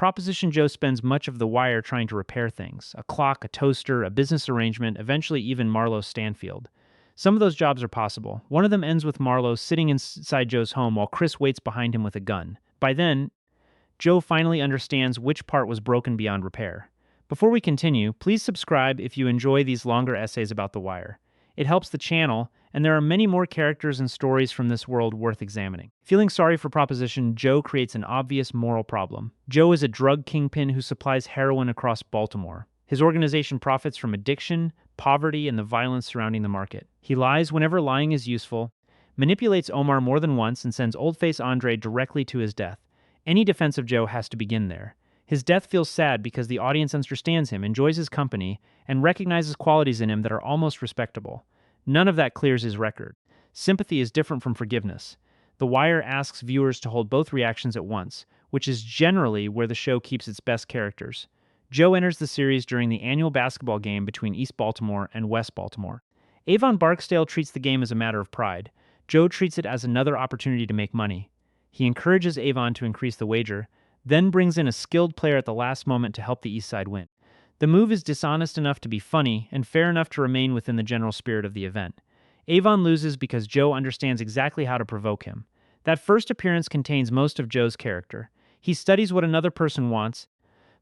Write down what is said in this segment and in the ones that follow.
Proposition Joe spends much of the wire trying to repair things: a clock, a toaster, a business arrangement, eventually even Marlo Stanfield. Some of those jobs are possible. One of them ends with Marlo sitting inside Joe's home while Chris waits behind him with a gun. By then, Joe finally understands which part was broken beyond repair. Before we continue, please subscribe if you enjoy these longer essays about The Wire. It helps the channel, and there are many more characters and stories from this world worth examining. Feeling sorry for Proposition Joe creates an obvious moral problem. Joe is a drug kingpin who supplies heroin across Baltimore. His organization profits from addiction, poverty, and the violence surrounding the market. He lies whenever lying is useful, manipulates Omar more than once, and sends Old-Face Andre directly to his death. Any defense of Joe has to begin there. His death feels sad because the audience understands him, enjoys his company, and recognizes qualities in him that are almost respectable. None of that clears his record. Sympathy is different from forgiveness. The Wire asks viewers to hold both reactions at once, which is generally where the show keeps its best characters. Joe enters the series during the annual basketball game between East Baltimore and West Baltimore. Avon Barksdale treats the game as a matter of pride. Joe treats it as another opportunity to make money. He encourages Avon to increase the wager, then brings in a skilled player at the last moment to help the East Side win. The move is dishonest enough to be funny and fair enough to remain within the general spirit of the event. Avon loses because Joe understands exactly how to provoke him. That first appearance contains most of Joe's character. He studies what another person wants,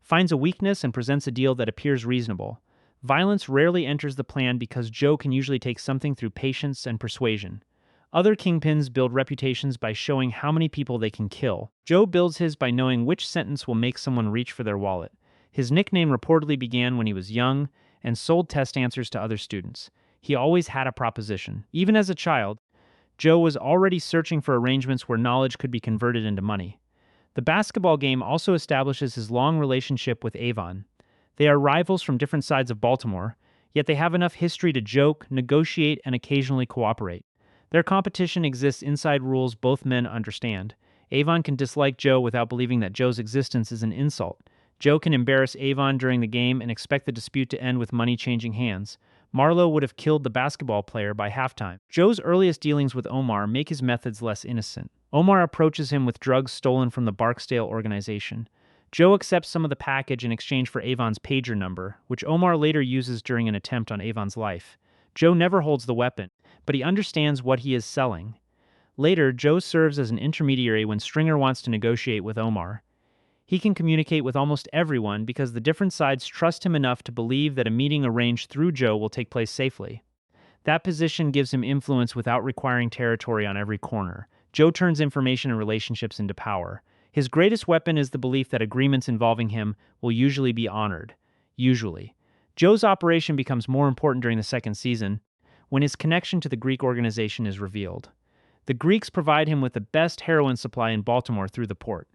finds a weakness, and presents a deal that appears reasonable. Violence rarely enters the plan because Joe can usually take something through patience and persuasion. Other kingpins build reputations by showing how many people they can kill. Joe builds his by knowing which sentence will make someone reach for their wallet. His nickname reportedly began when he was young and sold test answers to other students. He always had a proposition. Even as a child, Joe was already searching for arrangements where knowledge could be converted into money. The basketball game also establishes his long relationship with Avon. They are rivals from different sides of Baltimore, yet they have enough history to joke, negotiate, and occasionally cooperate. Their competition exists inside rules both men understand. Avon can dislike Joe without believing that Joe's existence is an insult. Joe can embarrass Avon during the game and expect the dispute to end with money changing hands. Marlo would have killed the basketball player by halftime. Joe's earliest dealings with Omar make his methods less innocent. Omar approaches him with drugs stolen from the Barksdale organization. Joe accepts some of the package in exchange for Avon's pager number, which Omar later uses during an attempt on Avon's life. Joe never holds the weapon, but he understands what he is selling. Later, Joe serves as an intermediary when Stringer wants to negotiate with Omar. He can communicate with almost everyone because the different sides trust him enough to believe that a meeting arranged through Joe will take place safely. That position gives him influence without requiring territory on every corner. Joe turns information and relationships into power. His greatest weapon is the belief that agreements involving him will usually be honored. Usually. Joe's operation becomes more important during the second season, when his connection to the Greek organization is revealed. The Greeks provide him with the best heroin supply in Baltimore through the port.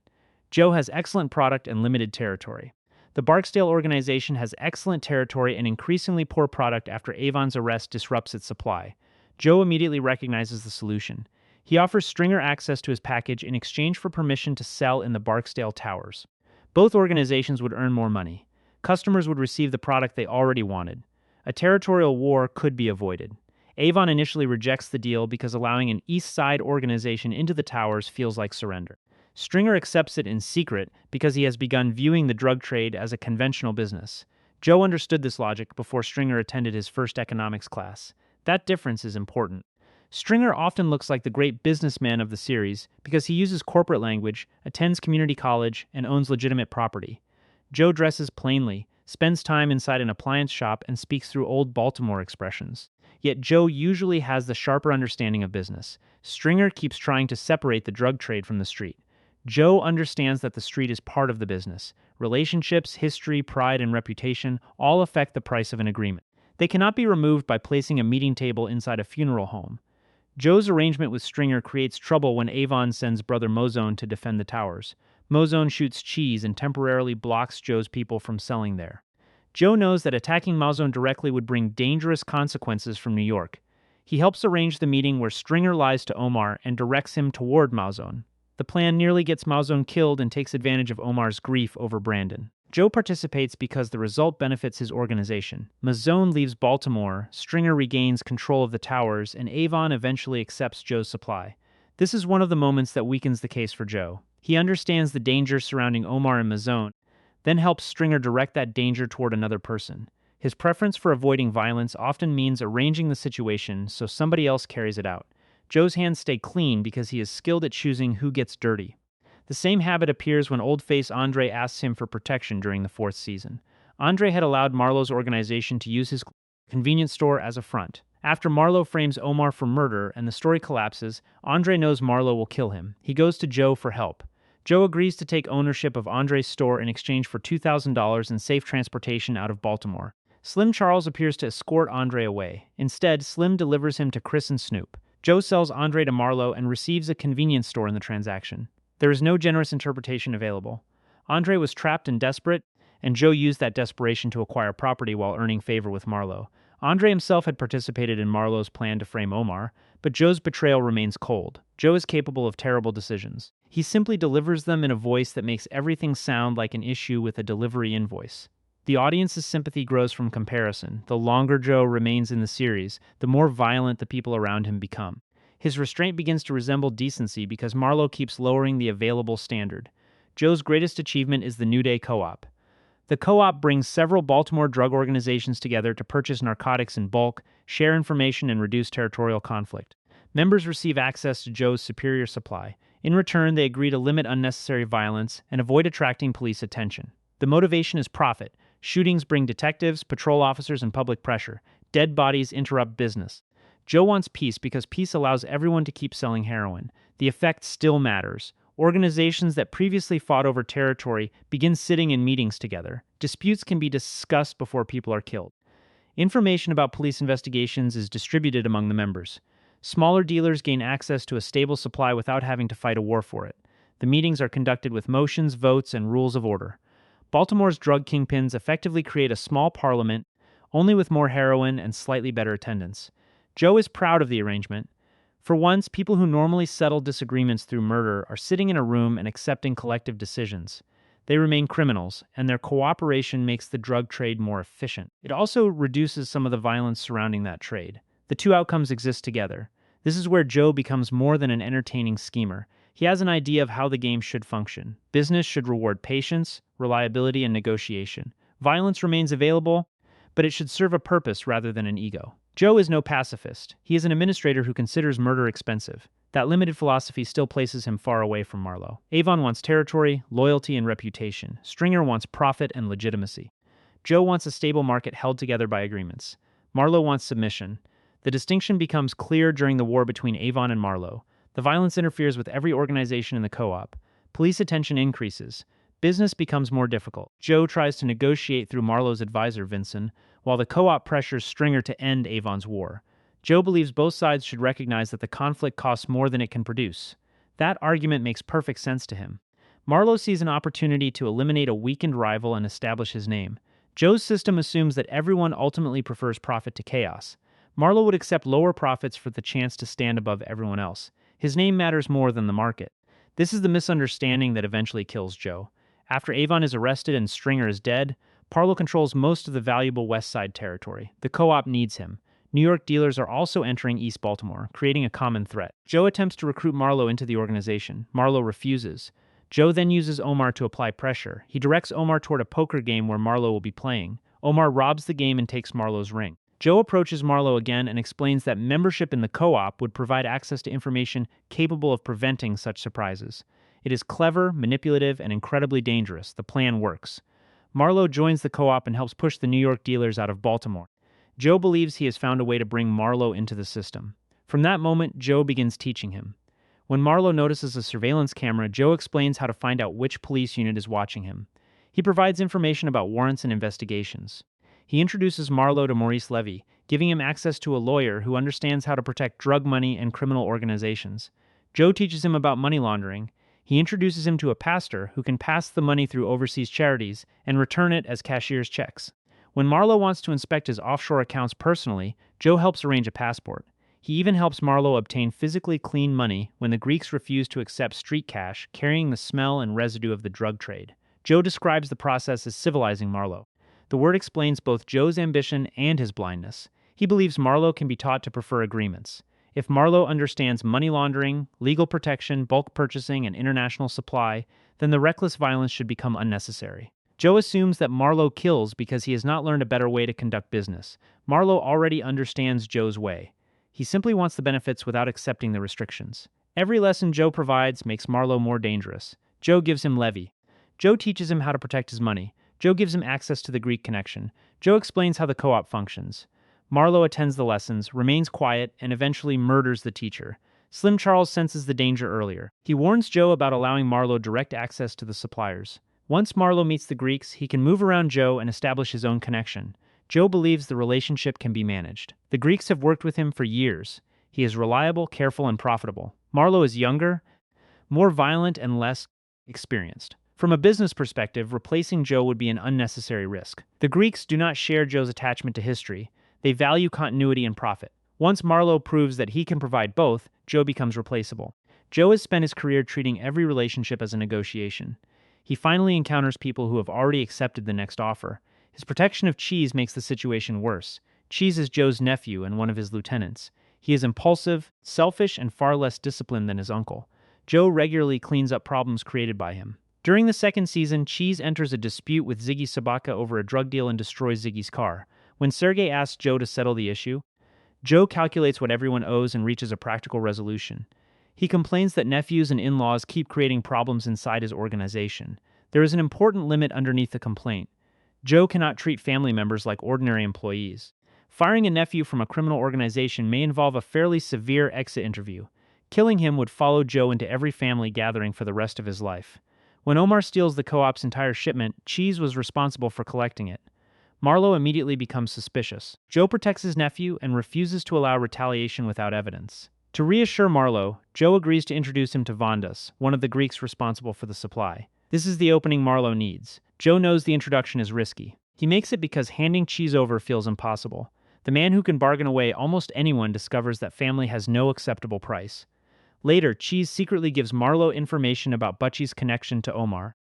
Joe has excellent product and limited territory. The Barksdale organization has excellent territory and increasingly poor product after Avon's arrest disrupts its supply. Joe immediately recognizes the solution. He offers Stringer access to his package in exchange for permission to sell in the Barksdale Towers. Both organizations would earn more money. Customers would receive the product they already wanted. A territorial war could be avoided. Avon initially rejects the deal because allowing an East Side organization into the towers feels like surrender. Stringer accepts it in secret because he has begun viewing the drug trade as a conventional business. Joe understood this logic before Stringer attended his first economics class. That difference is important. Stringer often looks like the great businessman of the series because he uses corporate language, attends community college, and owns legitimate property. Joe dresses plainly, spends time inside an appliance shop, and speaks through old Baltimore expressions. Yet Joe usually has the sharper understanding of business. Stringer keeps trying to separate the drug trade from the street. Joe understands that the street is part of the business. Relationships, history, pride, and reputation all affect the price of an agreement. They cannot be removed by placing a meeting table inside a funeral home. Joe's arrangement with Stringer creates trouble when Avon sends brother Mozone to defend the towers. Mozone shoots cheese and temporarily blocks Joe's people from selling there. Joe knows that attacking Mozone directly would bring dangerous consequences from New York. He helps arrange the meeting where Stringer lies to Omar and directs him toward Mozone. The plan nearly gets Mozone killed and takes advantage of Omar's grief over Brandon. Joe participates because the result benefits his organization. Mozone leaves Baltimore, Stringer regains control of the towers, and Avon eventually accepts Joe's supply. This is one of the moments that weakens the case for Joe. He understands the danger surrounding Omar and Mazone, then helps Stringer direct that danger toward another person. His preference for avoiding violence often means arranging the situation so somebody else carries it out. Joe's hands stay clean because he is skilled at choosing who gets dirty. The same habit appears when old face Andre asks him for protection during the fourth season. Andre had allowed Marlowe's organization to use his convenience store as a front. After Marlowe frames Omar for murder and the story collapses, Andre knows Marlowe will kill him. He goes to Joe for help. Joe agrees to take ownership of Andre's store in exchange for $2,000 in safe transportation out of Baltimore. Slim Charles appears to escort Andre away. Instead, Slim delivers him to Chris and Snoop. Joe sells Andre to Marlowe and receives a convenience store in the transaction. There is no generous interpretation available. Andre was trapped and desperate, and Joe used that desperation to acquire property while earning favor with Marlowe. Andre himself had participated in Marlowe's plan to frame Omar, but Joe's betrayal remains cold. Joe is capable of terrible decisions. He simply delivers them in a voice that makes everything sound like an issue with a delivery invoice. The audience's sympathy grows from comparison. The longer Joe remains in the series, the more violent the people around him become. His restraint begins to resemble decency because Marlowe keeps lowering the available standard. Joe's greatest achievement is the New Day Co-op. The co-op brings several Baltimore drug organizations together to purchase narcotics in bulk, share information, and reduce territorial conflict. Members receive access to Joe's superior supply. In return, they agree to limit unnecessary violence and avoid attracting police attention. The motivation is profit. Shootings bring detectives, patrol officers, and public pressure. Dead bodies interrupt business. Joe wants peace because peace allows everyone to keep selling heroin. The effect still matters. Organizations that previously fought over territory begin sitting in meetings together. Disputes can be discussed before people are killed. Information about police investigations is distributed among the members. Smaller dealers gain access to a stable supply without having to fight a war for it. The meetings are conducted with motions, votes, and rules of order. Baltimore's drug kingpins effectively create a small parliament, only with more heroin and slightly better attendance. Joe is proud of the arrangement. For once, people who normally settle disagreements through murder are sitting in a room and accepting collective decisions. They remain criminals, and their cooperation makes the drug trade more efficient. It also reduces some of the violence surrounding that trade. The two outcomes exist together. This is where Joe becomes more than an entertaining schemer. He has an idea of how the game should function. Business should reward patience, reliability, and negotiation. Violence remains available, but it should serve a purpose rather than an ego. Joe is no pacifist. He is an administrator who considers murder expensive. That limited philosophy still places him far away from Marlowe. Avon wants territory, loyalty, and reputation. Stringer wants profit and legitimacy. Joe wants a stable market held together by agreements. Marlowe wants submission. The distinction becomes clear during the war between Avon and Marlowe. The violence interferes with every organization in the co-op. Police attention increases. Business becomes more difficult. Joe tries to negotiate through Marlowe's advisor, Vincent, while the co-op pressures Stringer to end Avon's war. Joe believes both sides should recognize that the conflict costs more than it can produce. That argument makes perfect sense to him. Marlowe sees an opportunity to eliminate a weakened rival and establish his name. Joe's system assumes that everyone ultimately prefers profit to chaos. Marlowe would accept lower profits for the chance to stand above everyone else. His name matters more than the market. This is the misunderstanding that eventually kills Joe. After Avon is arrested and Stringer is dead, Marlowe controls most of the valuable West Side territory. The co-op needs him. New York dealers are also entering East Baltimore, creating a common threat. Joe attempts to recruit Marlowe into the organization. Marlowe refuses. Joe then uses Omar to apply pressure. He directs Omar toward a poker game where Marlowe will be playing. Omar robs the game and takes Marlowe's ring. Joe approaches Marlowe again and explains that membership in the co-op would provide access to information capable of preventing such surprises. It is clever, manipulative, and incredibly dangerous. The plan works. Marlowe joins the co-op and helps push the New York dealers out of Baltimore. Joe believes he has found a way to bring Marlowe into the system. From that moment, Joe begins teaching him. When Marlowe notices a surveillance camera, Joe explains how to find out which police unit is watching him. He provides information about warrants and investigations. He introduces Marlowe to Maurice Levy, giving him access to a lawyer who understands how to protect drug money and criminal organizations. Joe teaches him about money laundering. He introduces him to a pastor who can pass the money through overseas charities and return it as cashier's checks. When Marlowe wants to inspect his offshore accounts personally, Joe helps arrange a passport. He even helps Marlowe obtain physically clean money when the Greeks refuse to accept street cash, carrying the smell and residue of the drug trade. Joe describes the process as civilizing Marlowe. The word explains both Joe's ambition and his blindness. He believes Marlowe can be taught to prefer agreements. If Marlowe understands money laundering, legal protection, bulk purchasing, and international supply, then the reckless violence should become unnecessary. Joe assumes that Marlowe kills because he has not learned a better way to conduct business. Marlowe already understands Joe's way. He simply wants the benefits without accepting the restrictions. Every lesson Joe provides makes Marlowe more dangerous. Joe gives him levy. Joe teaches him how to protect his money. Joe gives him access to the Greek connection. Joe explains how the co-op functions. Marlowe attends the lessons, remains quiet, and eventually murders the teacher. Slim Charles senses the danger earlier. He warns Joe about allowing Marlowe direct access to the suppliers. Once Marlowe meets the Greeks, he can move around Joe and establish his own connection. Joe believes the relationship can be managed. The Greeks have worked with him for years. He is reliable, careful, and profitable. Marlowe is younger, more violent, and less experienced. From a business perspective, replacing Joe would be an unnecessary risk. The Greeks do not share Joe's attachment to history. They value continuity and profit. Once Marlowe proves that he can provide both, Joe becomes replaceable. Joe has spent his career treating every relationship as a negotiation. He finally encounters people who have already accepted the next offer. His protection of Cheese makes the situation worse. Cheese is Joe's nephew and one of his lieutenants. He is impulsive, selfish, and far less disciplined than his uncle. Joe regularly cleans up problems created by him. During the second season, Cheese enters a dispute with Ziggy Sabaka over a drug deal and destroys Ziggy's car. When Sergey asks Joe to settle the issue, Joe calculates what everyone owes and reaches a practical resolution. He complains that nephews and in-laws keep creating problems inside his organization. There is an important limit underneath the complaint. Joe cannot treat family members like ordinary employees. Firing a nephew from a criminal organization may involve a fairly severe exit interview. Killing him would follow Joe into every family gathering for the rest of his life. When Omar steals the co-op's entire shipment, Cheese was responsible for collecting it. Marlowe immediately becomes suspicious. Joe protects his nephew and refuses to allow retaliation without evidence. To reassure Marlowe, Joe agrees to introduce him to Vondas, one of the Greeks responsible for the supply. This is the opening Marlowe needs. Joe knows the introduction is risky. He makes it because handing Cheese over feels impossible. The man who can bargain away almost anyone discovers that family has no acceptable price. Later, Cheese secretly gives Marlowe information about Butchie's connection to Omar.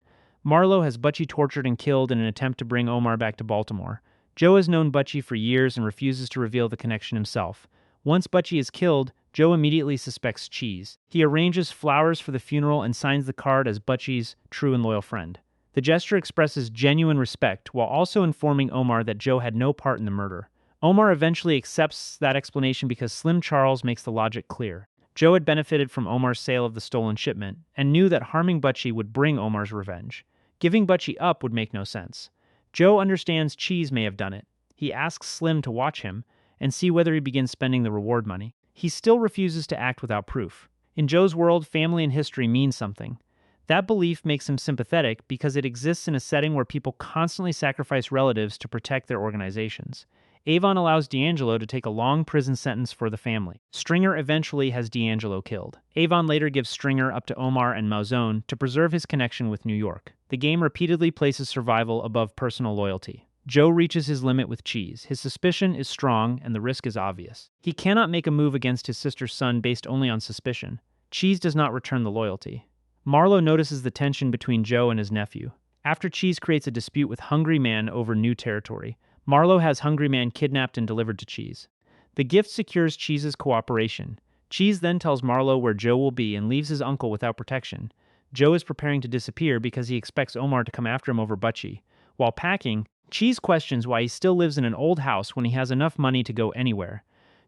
Marlowe has Butchie tortured and killed in an attempt to bring Omar back to Baltimore. Joe has known Butchie for years and refuses to reveal the connection himself. Once Butchie is killed, Joe immediately suspects Cheese. He arranges flowers for the funeral and signs the card as Butchie's true and loyal friend. The gesture expresses genuine respect while also informing Omar that Joe had no part in the murder. Omar eventually accepts that explanation because Slim Charles makes the logic clear. Joe had benefited from Omar's sale of the stolen shipment and knew that harming Butchie would bring Omar's revenge. Giving Butchie up would make no sense. Joe understands Cheese may have done it. He asks Slim to watch him and see whether he begins spending the reward money. He still refuses to act without proof. In Joe's world, family and history mean something. That belief makes him sympathetic because it exists in a setting where people constantly sacrifice relatives to protect their organizations. Avon allows D'Angelo to take a long prison sentence for the family. Stringer eventually has D'Angelo killed. Avon later gives Stringer up to Omar and Malzone to preserve his connection with New York. The game repeatedly places survival above personal loyalty. Joe reaches his limit with Cheese. His suspicion is strong and the risk is obvious. He cannot make a move against his sister's son based only on suspicion. Cheese does not return the loyalty. Marlowe notices the tension between Joe and his nephew. After Cheese creates a dispute with Hungry Man over new territory, Marlowe has Hungry Man kidnapped and delivered to Cheese. The gift secures Cheese's cooperation. Cheese then tells Marlowe where Joe will be and leaves his uncle without protection. Joe is preparing to disappear because he expects Omar to come after him over Butchie. While packing, Cheese questions why he still lives in an old house when he has enough money to go anywhere.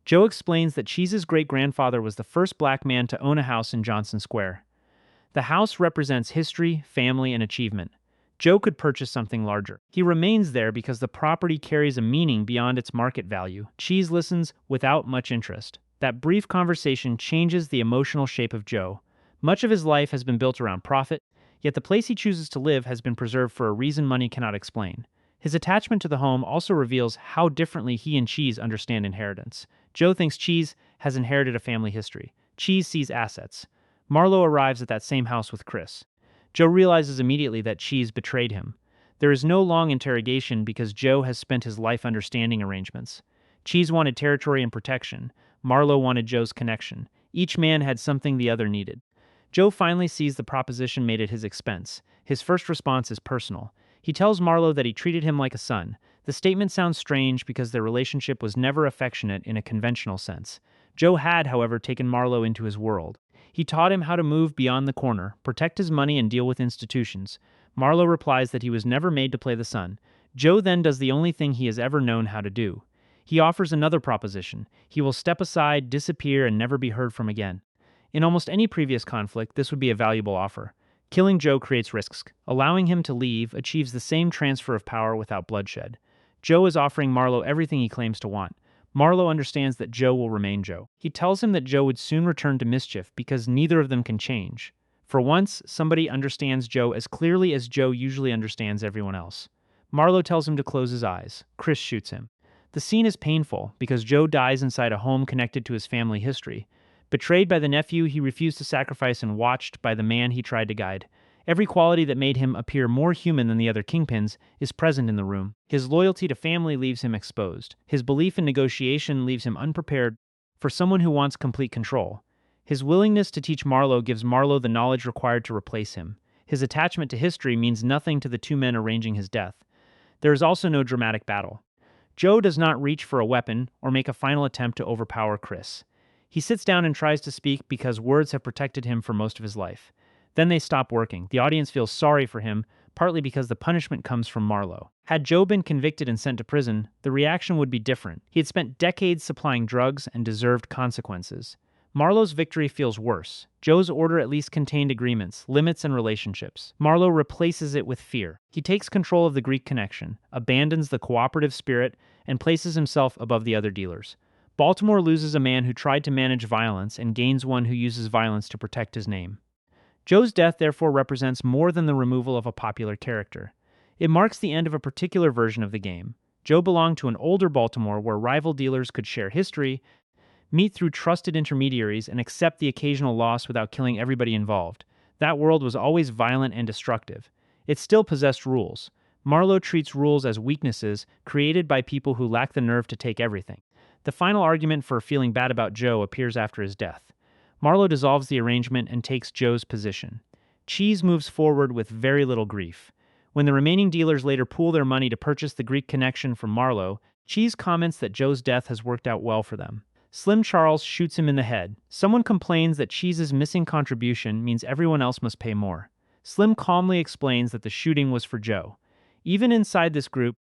Joe explains that Cheese's great-grandfather was the first black man to own a house in Johnson Square. The house represents history, family, and achievement. Joe could purchase something larger. He remains there because the property carries a meaning beyond its market value. Cheese listens without much interest. That brief conversation changes the emotional shape of Joe. Much of his life has been built around profit, yet the place he chooses to live has been preserved for a reason money cannot explain. His attachment to the home also reveals how differently he and Cheese understand inheritance. Joe thinks Cheese has inherited a family history. Cheese sees assets. Marlowe arrives at that same house with Chris. Joe realizes immediately that Cheese betrayed him. There is no long interrogation because Joe has spent his life understanding arrangements. Cheese wanted territory and protection. Marlowe wanted Joe's connection. Each man had something the other needed. Joe finally sees the proposition made at his expense. His first response is personal. He tells Marlowe that he treated him like a son. The statement sounds strange because their relationship was never affectionate in a conventional sense. Joe had, however, taken Marlowe into his world. He taught him how to move beyond the corner, protect his money, and deal with institutions. Marlowe replies that he was never made to play the sun. Joe then does the only thing he has ever known how to do. He offers another proposition. He will step aside, disappear, and never be heard from again. In almost any previous conflict, this would be a valuable offer. Killing Joe creates risks. Allowing him to leave achieves the same transfer of power without bloodshed. Joe is offering Marlowe everything he claims to want. Marlowe understands that Joe will remain Joe. He tells him that Joe would soon return to mischief because neither of them can change. For once, somebody understands Joe as clearly as Joe usually understands everyone else. Marlowe tells him to close his eyes. Chris shoots him. The scene is painful because Joe dies inside a home connected to his family history. Betrayed by the nephew he refused to sacrifice and watched by the man he tried to guide. Every quality that made him appear more human than the other kingpins is present in the room. His loyalty to family leaves him exposed. His belief in negotiation leaves him unprepared for someone who wants complete control. His willingness to teach Marlowe gives Marlowe the knowledge required to replace him. His attachment to history means nothing to the two men arranging his death. There is also no dramatic battle. Joe does not reach for a weapon or make a final attempt to overpower Chris. He sits down and tries to speak because words have protected him for most of his life. Then they stop working. The audience feels sorry for him, partly because the punishment comes from Marlowe. Had Joe been convicted and sent to prison, the reaction would be different. He had spent decades supplying drugs and deserved consequences. Marlowe's victory feels worse. Joe's order at least contained agreements, limits, and relationships. Marlowe replaces it with fear. He takes control of the Greek connection, abandons the cooperative spirit, and places himself above the other dealers. Baltimore loses a man who tried to manage violence and gains one who uses violence to protect his name. Joe's death therefore represents more than the removal of a popular character. It marks the end of a particular version of the game. Joe belonged to an older Baltimore where rival dealers could share history, meet through trusted intermediaries, and accept the occasional loss without killing everybody involved. That world was always violent and destructive. It still possessed rules. Marlowe treats rules as weaknesses created by people who lack the nerve to take everything. The final argument for feeling bad about Joe appears after his death. Marlowe dissolves the arrangement and takes Joe's position. Cheese moves forward with very little grief. When the remaining dealers later pool their money to purchase the Greek connection from Marlowe, Cheese comments that Joe's death has worked out well for them. Slim Charles shoots him in the head. Someone complains that Cheese's missing contribution means everyone else must pay more. Slim calmly explains that the shooting was for Joe. Even inside this group,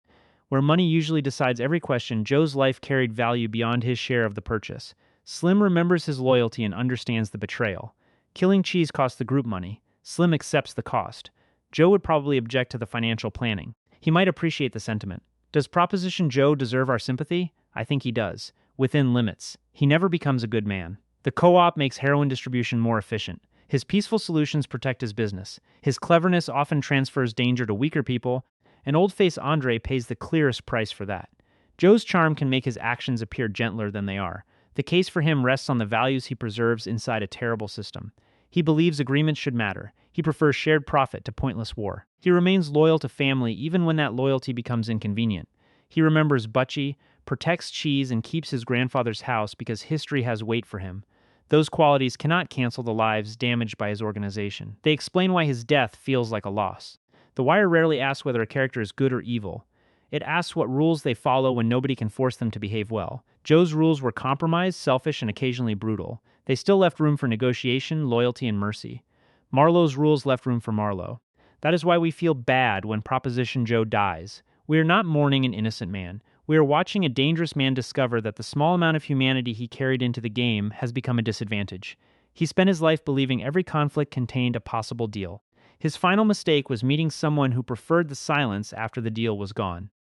where money usually decides every question, Joe's life carried value beyond his share of the purchase. Slim remembers his loyalty and understands the betrayal. Killing Cheese cost the group money. Slim accepts the cost. Joe would probably object to the financial planning. He might appreciate the sentiment. Does Proposition Joe deserve our sympathy? I think he does. Within limits. He never becomes a good man. The co-op makes heroin distribution more efficient. His peaceful solutions protect his business. His cleverness often transfers danger to weaker people, and old-face Andre pays the clearest price for that. Joe's charm can make his actions appear gentler than they are. The case for him rests on the values he preserves inside a terrible system. He believes agreements should matter. He prefers shared profit to pointless war. He remains loyal to family even when that loyalty becomes inconvenient. He remembers Butchie, protects Cheese, and keeps his grandfather's house because history has weight for him. Those qualities cannot cancel the lives damaged by his organization. They explain why his death feels like a loss. The Wire rarely asks whether a character is good or evil. It asks what rules they follow when nobody can force them to behave well. Joe's rules were compromised, selfish, and occasionally brutal. They still left room for negotiation, loyalty, and mercy. Marlowe's rules left room for Marlowe. That is why we feel bad when Proposition Joe dies. We are not mourning an innocent man. We are watching a dangerous man discover that the small amount of humanity he carried into the game has become a disadvantage. He spent his life believing every conflict contained a possible deal. His final mistake was meeting someone who preferred the silence after the deal was gone.